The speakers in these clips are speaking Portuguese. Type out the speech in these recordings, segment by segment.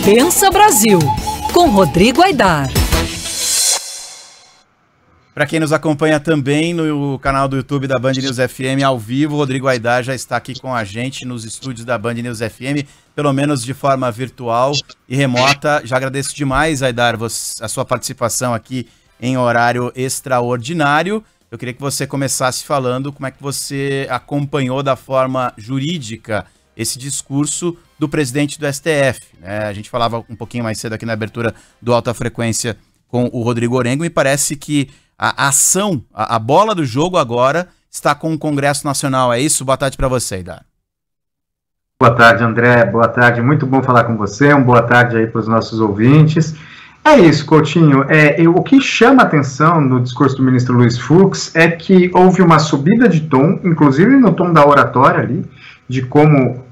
Pensa Brasil, com Rodrigo Aidar. Para quem nos acompanha também no canal do YouTube da Band News FM ao vivo, Rodrigo Aidar já está aqui com a gente nos estúdios da Band News FM, pelo menos de forma virtual e remota. Já agradeço demais, Aidar, a sua participação aqui em horário extraordinário. Eu queria que você começasse falando como é que você acompanhou da forma jurídica esse discurso do presidente do STF, né? A gente falava um pouquinho mais cedo aqui na abertura do Alta Frequência com o Rodrigo Orengo, e parece que a ação, a bola do jogo agora está com o Congresso Nacional. É isso? Boa tarde para você, Aidar. Boa tarde, André. Boa tarde. Muito bom falar com você. Boa tarde aí para os nossos ouvintes. É isso, Coutinho. O que chama a atenção no discurso do ministro Luiz Fux é que houve uma subida de tom, inclusive no tom da oratória ali, de como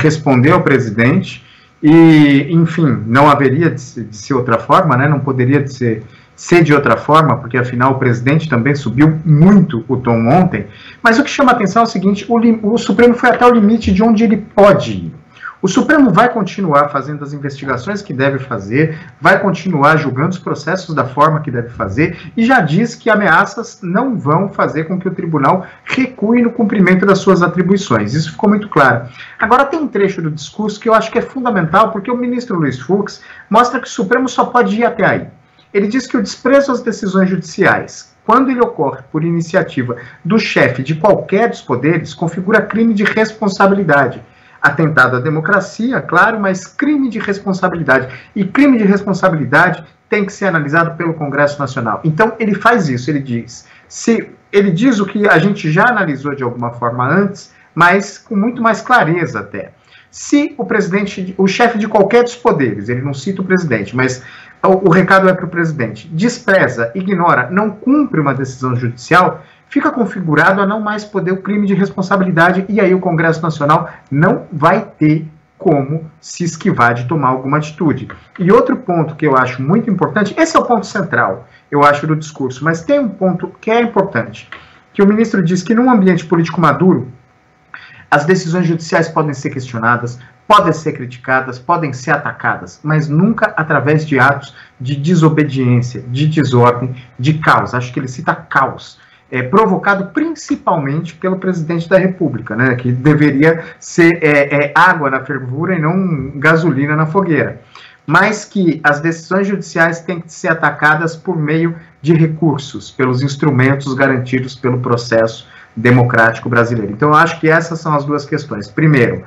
responder ao presidente, e, enfim, não haveria de ser outra forma, né? Não poderia ser de outra forma, porque afinal o presidente também subiu muito o tom ontem. Mas o que chama a atenção é o seguinte: o Supremo foi até o limite de onde ele pode ir. O Supremo vai continuar fazendo as investigações que deve fazer, vai continuar julgando os processos da forma que deve fazer, e já diz que ameaças não vão fazer com que o tribunal recue no cumprimento das suas atribuições. Isso ficou muito claro. Agora, tem um trecho do discurso que eu acho que é fundamental, porque o ministro Luiz Fux mostra que o Supremo só pode ir até aí. Ele diz que o desprezo às decisões judiciais, quando ele ocorre por iniciativa do chefe de qualquer dos poderes, configura crime de responsabilidade. Atentado à democracia, claro, mas crime de responsabilidade. E crime de responsabilidade tem que ser analisado pelo Congresso Nacional. Então, ele faz isso, ele diz o que a gente já analisou de alguma forma antes, mas com muito mais clareza até. Se o chefe de qualquer dos poderes, ele não cita o presidente, mas o recado é para o presidente, despreza, ignora, não cumpre uma decisão judicial, fica configurado a não mais poder o crime de responsabilidade, e aí o Congresso Nacional não vai ter como se esquivar de tomar alguma atitude. E outro ponto que eu acho muito importante, esse é o ponto central, eu acho, do discurso, mas tem um ponto que é importante, que o ministro diz que num ambiente político maduro, as decisões judiciais podem ser questionadas, podem ser criticadas, podem ser atacadas, mas nunca através de atos de desobediência, de desordem, de caos. Acho que ele cita caos, provocado principalmente pelo presidente da República, né, que deveria ser água na fervura e não gasolina na fogueira. Mas que as decisões judiciais têm que ser atacadas por meio de recursos, pelos instrumentos garantidos pelo processo democrático brasileiro. Então, eu acho que essas são as duas questões. Primeiro,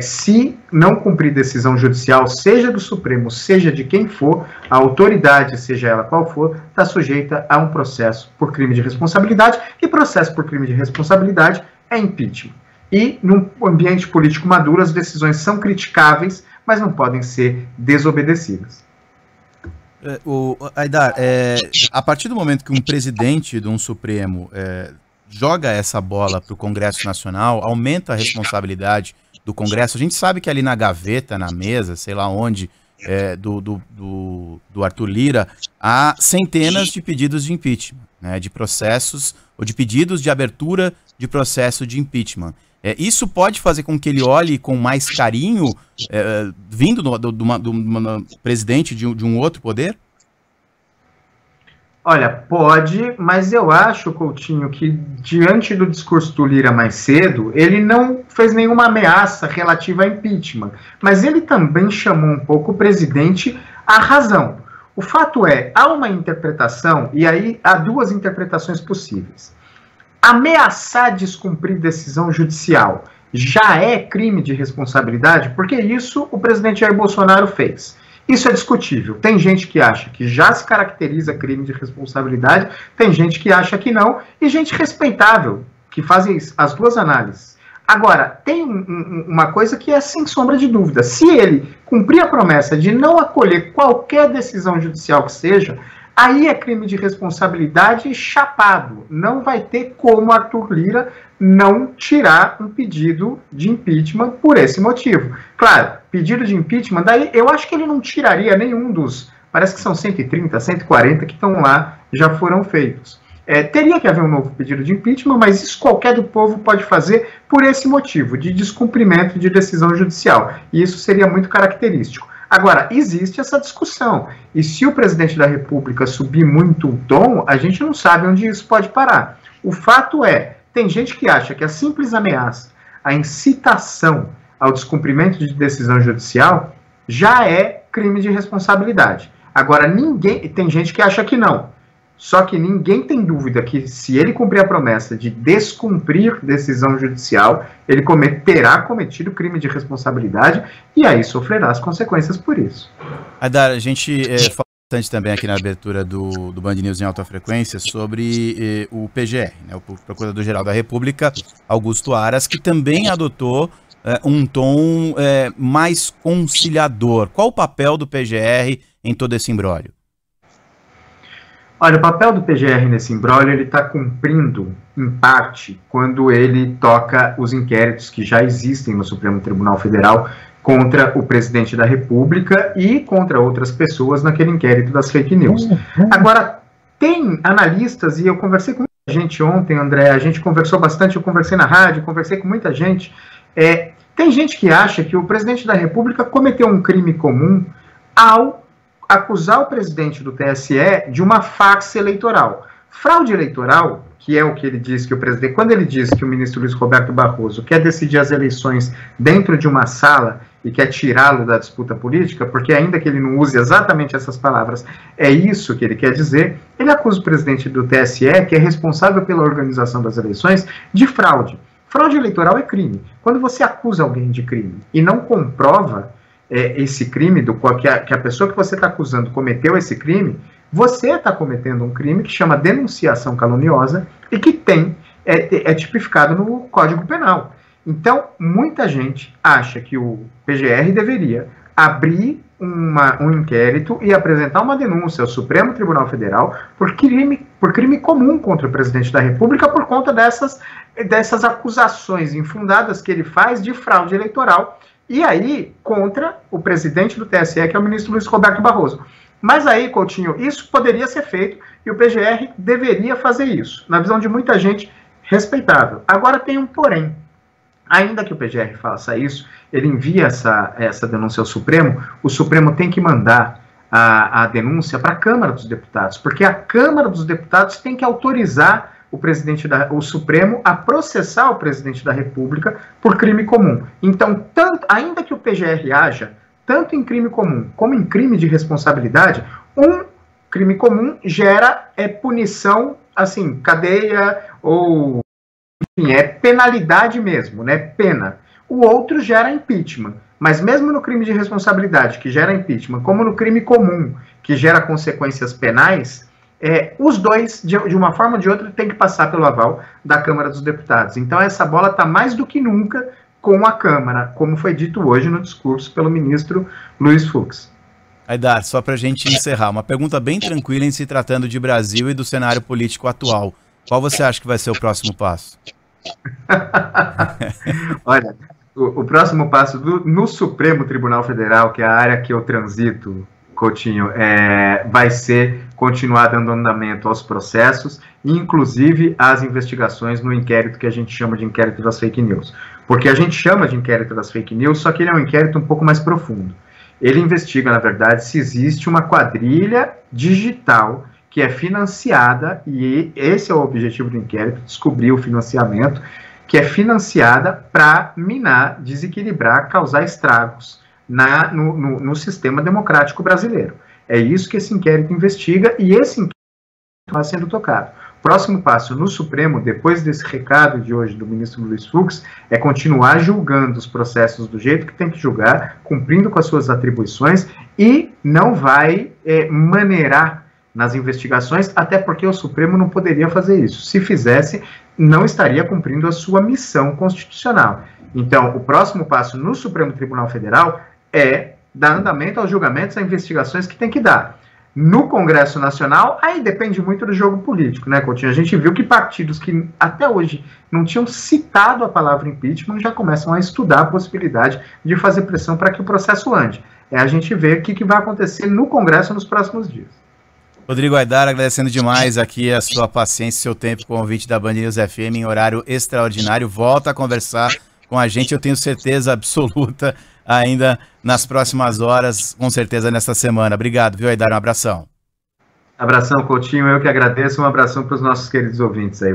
se não cumprir decisão judicial, seja do Supremo, seja de quem for, a autoridade, seja ela qual for, está sujeita a um processo por crime de responsabilidade, e processo por crime de responsabilidade é impeachment. E, num ambiente político maduro, as decisões são criticáveis, mas não podem ser desobedecidas. Aidar, a partir do momento que um presidente de um Supremo joga essa bola para o Congresso Nacional, aumenta a responsabilidade do Congresso. A gente sabe que ali na gaveta, na mesa, sei lá onde, do Arthur Lira, há centenas de pedidos de impeachment, né, de processos, ou de pedidos de abertura de processo de impeachment. Isso pode fazer com que ele olhe com mais carinho, vindo do presidente de um outro poder? Olha, pode, mas eu acho, Coutinho, que diante do discurso do Lira mais cedo, ele não fez nenhuma ameaça relativa a impeachment, mas ele também chamou um pouco o presidente à razão. O fato há uma interpretação, e aí há duas interpretações possíveis. Ameaçar descumprir decisão judicial já é crime de responsabilidade, porque isso o presidente Jair Bolsonaro fez. Isso é discutível. Tem gente que acha que já se caracteriza crime de responsabilidade, tem gente que acha que não, e gente respeitável, que fazem as duas análises. Agora, tem uma coisa que é sem sombra de dúvida. Se ele cumprir a promessa de não acolher qualquer decisão judicial que seja, aí é crime de responsabilidade chapado. Não vai ter como Arthur Lira não tirar um pedido de impeachment por esse motivo. Claro, pedido de impeachment, daí eu acho que ele não tiraria nenhum dos, parece que são 130, 140 que estão lá, já foram feitos. Teria que haver um novo pedido de impeachment, mas isso qualquer do povo pode fazer por esse motivo, de descumprimento de decisão judicial. E isso seria muito característico. Agora, existe essa discussão, e se o presidente da República subir muito o tom, a gente não sabe onde isso pode parar. O fato é, tem gente que acha que a simples ameaça, a incitação ao descumprimento de decisão judicial já é crime de responsabilidade. Agora, tem gente que acha que não. Só que ninguém tem dúvida que se ele cumprir a promessa de descumprir decisão judicial, ele terá cometido crime de responsabilidade e aí sofrerá as consequências por isso. Aidar, a gente falou bastante também aqui na abertura do Band News em alta frequência sobre o PGR, né, o Procurador-Geral da República, Augusto Aras, que também adotou um tom mais conciliador. Qual o papel do PGR em todo esse imbróglio? Olha, o papel do PGR nesse imbróglio, ele está cumprindo, em parte, quando ele toca os inquéritos que já existem no Supremo Tribunal Federal contra o presidente da República e contra outras pessoas naquele inquérito das fake news. Agora, tem analistas, e eu conversei com muita gente ontem, André, a gente conversou bastante, eu conversei na rádio, conversei com muita gente, tem gente que acha que o presidente da República cometeu um crime comum ao acusar o presidente do TSE de uma farsa eleitoral. Fraude eleitoral, que é o que ele diz que o presidente, quando ele diz que o ministro Luiz Roberto Barroso quer decidir as eleições dentro de uma sala e quer tirá-lo da disputa política, porque ainda que ele não use exatamente essas palavras, é isso que ele quer dizer, ele acusa o presidente do TSE, que é responsável pela organização das eleições, de fraude. Fraude eleitoral é crime. Quando você acusa alguém de crime e não comprova esse crime, que a pessoa que você está acusando cometeu esse crime, você está cometendo um crime que chama denunciação caluniosa e que é tipificado no Código Penal. Então, muita gente acha que o PGR deveria abrir um inquérito e apresentar uma denúncia ao Supremo Tribunal Federal por crime comum contra o presidente da República por conta dessas acusações infundadas que ele faz de fraude eleitoral. E aí, contra o presidente do TSE, que é o ministro Luiz Roberto Barroso. Mas aí, Coutinho, isso poderia ser feito e o PGR deveria fazer isso. Na visão de muita gente, respeitável. Agora tem um porém. Ainda que o PGR faça isso, ele envia essa denúncia ao Supremo, o Supremo tem que mandar a denúncia para a Câmara dos Deputados, porque a Câmara dos Deputados tem que autorizar o Supremo a processar o presidente da República por crime comum. Então, ainda que o PGR haja, tanto em crime comum como em crime de responsabilidade, um crime comum gera punição, assim, cadeia ou, enfim, penalidade mesmo, né, pena. O outro gera impeachment. Mas mesmo no crime de responsabilidade, que gera impeachment, como no crime comum, que gera consequências penais, os dois, de uma forma ou de outra, tem que passar pelo aval da Câmara dos Deputados. Então essa bola está mais do que nunca com a Câmara, como foi dito hoje no discurso pelo ministro Luiz Fux. Aidar, só para a gente encerrar, uma pergunta bem tranquila em se tratando de Brasil e do cenário político atual. Qual você acha que vai ser o próximo passo? Olha, o próximo passo no Supremo Tribunal Federal, que é a área que eu transito, Coutinho, vai ser continuar dando andamento aos processos, inclusive às investigações no inquérito que a gente chama de inquérito das fake news. Porque a gente chama de inquérito das fake news, só que ele é um inquérito um pouco mais profundo. Ele investiga, na verdade, se existe uma quadrilha digital que é financiada, e esse é o objetivo do inquérito, descobrir o financiamento, que é financiada para minar, desequilibrar, causar estragos no sistema democrático brasileiro. É isso que esse inquérito investiga e esse inquérito está sendo tocado. Próximo passo no Supremo, depois desse recado de hoje do ministro Luiz Fux, é continuar julgando os processos do jeito que tem que julgar, cumprindo com as suas atribuições e não vai maneirar nas investigações, até porque o Supremo não poderia fazer isso. Se fizesse, não estaria cumprindo a sua missão constitucional. Então, o próximo passo no Supremo Tribunal Federal é dar andamento aos julgamentos, às investigações que tem que dar. No Congresso Nacional, aí depende muito do jogo político, né, Coutinho? A gente viu que partidos que até hoje não tinham citado a palavra impeachment já começam a estudar a possibilidade de fazer pressão para que o processo ande. A gente vê o que vai acontecer no Congresso nos próximos dias. Rodrigo Aidar, agradecendo demais aqui a sua paciência, seu tempo com o convite da Band News FM em horário extraordinário. Volta a conversar com a gente, eu tenho certeza absoluta ainda nas próximas horas, com certeza nesta semana. Obrigado, viu, Aidar? Um abração. Abração, Coutinho, eu que agradeço, um abração para os nossos queridos ouvintes aí.